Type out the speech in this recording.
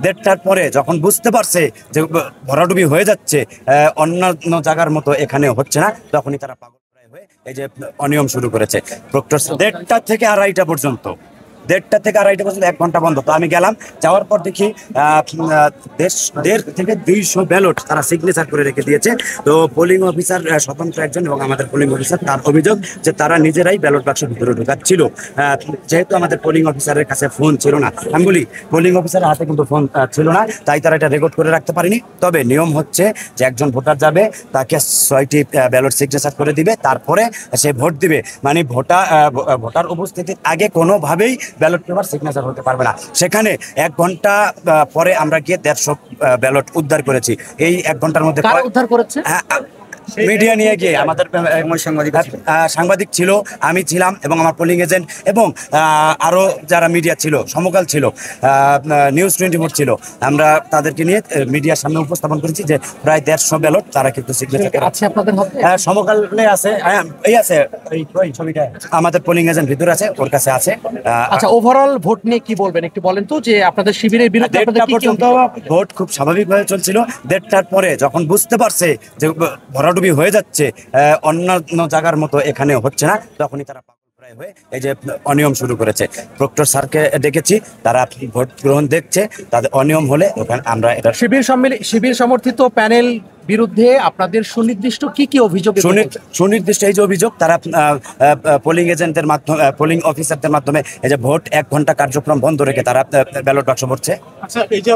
দেড়টার পরে যখন বুঝতে পারছে যে ভরাডুবি হয়ে যাচ্ছে, অন্যান্য জায়গার মতো এখানে হচ্ছে না, তখনই তারা পাগল প্রায় হয়ে এই যে অনিয়ম শুরু করেছে। প্রক্টর দেড়টা থেকে আড়াইটা পর্যন্ত, 1 ঘন্টা বন্ধ। তো আমি গেলাম, যাওয়ার পর দেখি 1.5 থেকে 200 ব্যালট তারা সিগনেচার করে রেখে দিয়েছে। তো পোলিং অফিসার স্বতন্ত্র একজন এবং আমাদের পোলিং অফিসার, তার অভিযোগ যে তারা নিজেরাই ব্যালট বাক্স ভিতরে ঢোকাচ্ছিল। যেহেতু আমাদের পোলিং অফিসারের কাছে ফোন ছিল না, আমি বলি পোলিং অফিসারের হাতে কিন্তু ফোন ছিল না, তাই তারা এটা রেকর্ড করে রাখতে পারেনি। তবে নিয়ম হচ্ছে যে একজন ভোটার যাবে, তাকে 6টি ব্যালট সিগনেচার করে দিবে, তারপরে সে ভোট দিবে। মানে ভোটার উপস্থিতির আগে কোনোভাবেই ব্যালট পেপার সিগনেচার হতে পারবে না। সেখানে 1 ঘন্টা পরে আমরা গিয়ে 150 ব্যালট উদ্ধার করেছি। এই 1 ঘন্টার মধ্যে উদ্ধার করেছে মিডিয়া নিয়ে গিয়ে আমাদের সাংবাদিক ছিল, আমি ছিলাম এবং আমার পোলিং এজেন্ট এবং আরও যারা মিডিয়া ছিল, সমকাল ছিল, নিউজ 24 ছিল, আমরা তাদেরকে নিয়ে মিডিয়ার সামনে উপস্থাপন করেছি যে প্রায় 150 ব্যালট তারা কিন্তু সিগনেচার আছে আপনাদের হাতে। সমকালে আছে, এই আছে এই ছবিটা আমাদের পোলিং এজেন্ট ভিতরে আছে, ওর কাছে আছে। আচ্ছা, ওভারঅল ভোট নিয়ে কি বলবেন একটু বলেন তো, যে আপনাদের শিবিরের বিরুদ্ধে পর্যন্ত ভোট খুব স্বাভাবিকভাবে চলছিল। দেড়টার পরে যখন বুঝতে পারছে যে ভরাডুবি হয়ে যাচ্ছে, অন্যান্য জায়গার মতো এখানে হচ্ছে না, তখনই তারা পাগল প্রায় হয়ে এই যে অনিয়ম শুরু করেছে। প্রক্টর স্যারকে ডেকেছি, তারা ভোট গ্রহণ দেখছে, তাদের অনিয়ম হলে ওখানে আমরা এটা শিবির সমর্থিত প্যানেল বিরুদ্ধে আপনাদের সুনির্দিষ্ট কি অভিযোগ? সুনির্দিষ্ট এই যে অভিযোগ, তারা পোলিং এজেন্টদের মাধ্যমে, পোলিং অফিসারদের মাধ্যমে এই যে ভোট 1 ঘন্টা কার্যক্রম বন্ধ রেখে তারা ব্যালট বাক্স ভরছে। আচ্ছা, এই যে